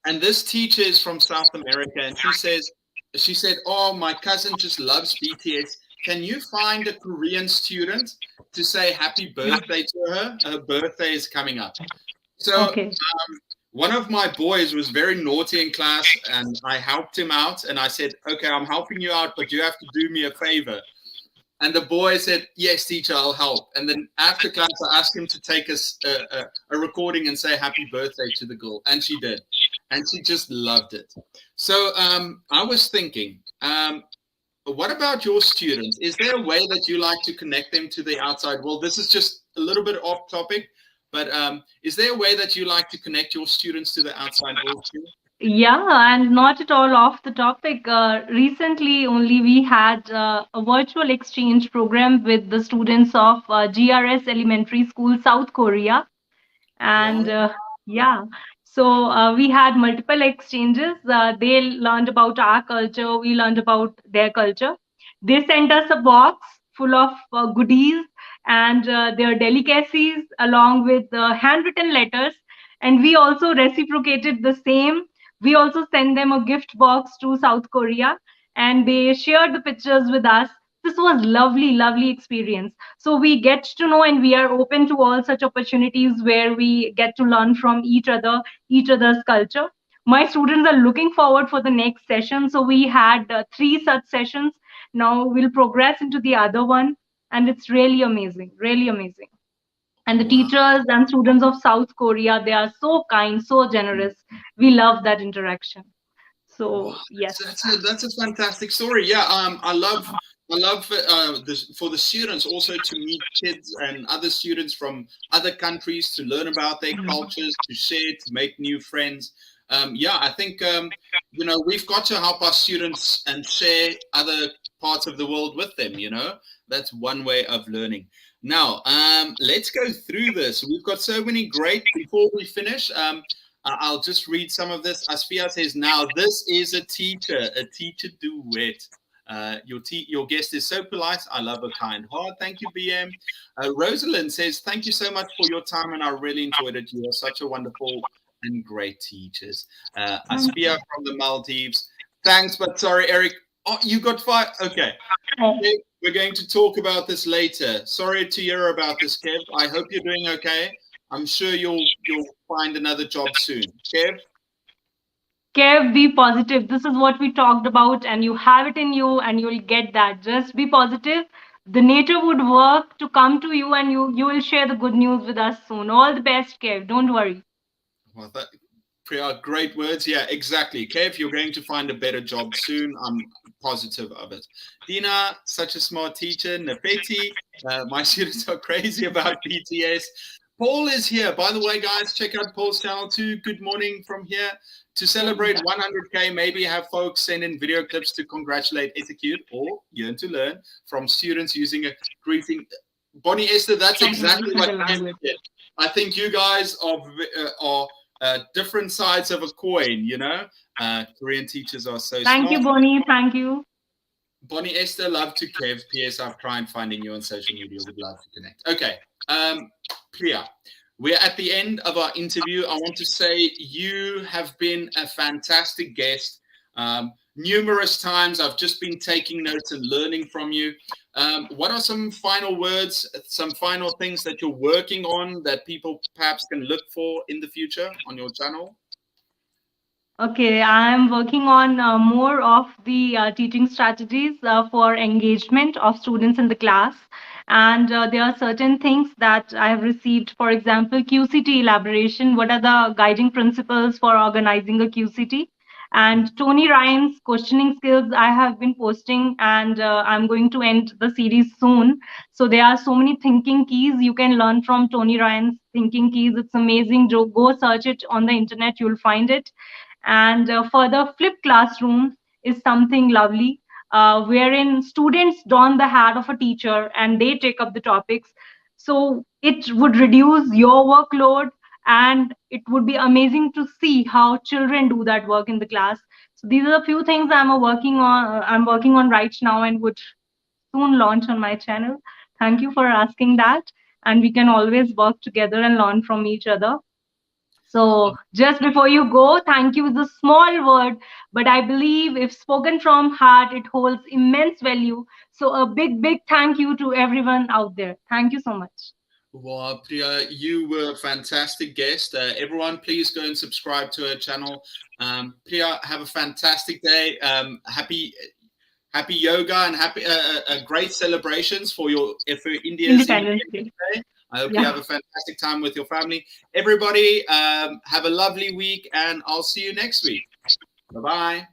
and this teacher is from South America, and she said, "Oh, my cousin just loves BTS. Can you find a Korean student to say happy birthday to her? Her birthday is coming up." So Okay. one of my boys was very naughty in class, and I helped him out. And I said, "Okay, I'm helping you out, but you have to do me a favor." And the boy said, "Yes, teacher, I'll help." And then after class, I asked him to take us a recording and say happy birthday to the girl. And she did. And she just loved it. So I was thinking, what about your students? Is there a way that you like to connect them to the outside world? This is just a little bit off topic, but is there a way that you like to connect your students to the outside world too? Yeah, and not at all off the topic. Recently, only we had a virtual exchange program with the students of GRS Elementary School, South Korea. And Wow. yeah, so we had multiple exchanges. They learned about our culture, we learned about their culture. They sent us a box full of goodies and their delicacies along with handwritten letters, and we also reciprocated the same. We also sent them a gift box to South Korea, and they shared the pictures with us. This was lovely experience. So we get to know, and we are open to all such opportunities where we get to learn from each other's culture. My students are looking forward for the next session. So we had three such sessions. Now we'll progress into the other one, and it's really amazing. And the Wow. teachers and students of South Korea, they are so kind, so generous. We love that interaction. Wow, So yes. that's a fantastic story. Yeah, I love this, for the students also to meet kids and other students from other countries to learn about their cultures, to share, to make new friends. Yeah, I think we've got to help our students and share other parts of the world with them. That's one way of learning. Now, let's go through this. We've got so many great. Before we finish, I'll just read some of this. Aspia says, "Now this is a teacher duet. Your guest is so polite. I love a kind heart. Thank you, BM." Rosalind says, "Thank you so much for your time, and I really enjoyed it. You are such a wonderful and great teachers." Aspia from the Maldives, "Thanks, but sorry, Eric. Oh, you got five. Okay. Okay, we're going to talk about this later. Sorry to hear about this, Kev. I hope you're doing okay. I'm sure you'll find another job soon. Kev?" Kev, be positive. This is what we talked about, and you have it in you, and you'll get that. Just be positive. The nature would work to come to you, and you will share the good news with us soon. All the best, Kev. Don't worry. Well, Priya, great words. Yeah, exactly. Kev, you're going to find a better job soon. I'm positive of it. Dina, such a smart teacher. Nefeti, my students are crazy about BTS. Paul is here. By the way, guys, check out Paul's channel too. Good morning from here. To celebrate 100K, maybe have folks send in video clips to congratulate Execute or Yearn to Learn from students using a greeting. Bonnie Esther, that's exactly what Ken did. I think you guys are different sides of a coin. Korean teachers are so Thank smart. you, Bonnie. Thank you. Bonnie Esther, love to Kev. PS, I've tried finding you on social media. Would love to connect. Okay. Priya, we're at the end of our interview. I want to say you have been a fantastic guest. Numerous times I've just been taking notes and learning from you. What are some final words, some final things that you're working on that people perhaps can look for in the future on your channel? Okay, I'm working on more of the teaching strategies for engagement of students in the class. And there are certain things that I have received. For example, QCT elaboration. What are the guiding principles for organizing a QCT? And Tony Ryan's questioning skills I have been posting, and I'm going to end the series soon. So there are so many thinking keys you can learn from Tony Ryan's thinking keys. It's amazing. Go search it on the internet, you'll find it. And further, flipped classroom is something lovely, wherein students don the hat of a teacher and they take up the topics. So it would reduce your workload, and it would be amazing to see how children do that work in the class. So these are a few things I'm working on right now and would soon launch on my channel. Thank you for asking that. And we can always work together and learn from each other. So, just before you go, thank you is a small word, but I believe if spoken from heart, it holds immense value. So, a big, big thank you to everyone out there. Thank you so much. Well, Priya, you were a fantastic guest. Everyone, please go and subscribe to her channel. Priya, have a fantastic day. Happy yoga and happy great celebrations for India's Independence Independence Day. Day. I hope you Yeah. have a fantastic time with your family. Everybody, have a lovely week, and I'll see you next week. Bye bye.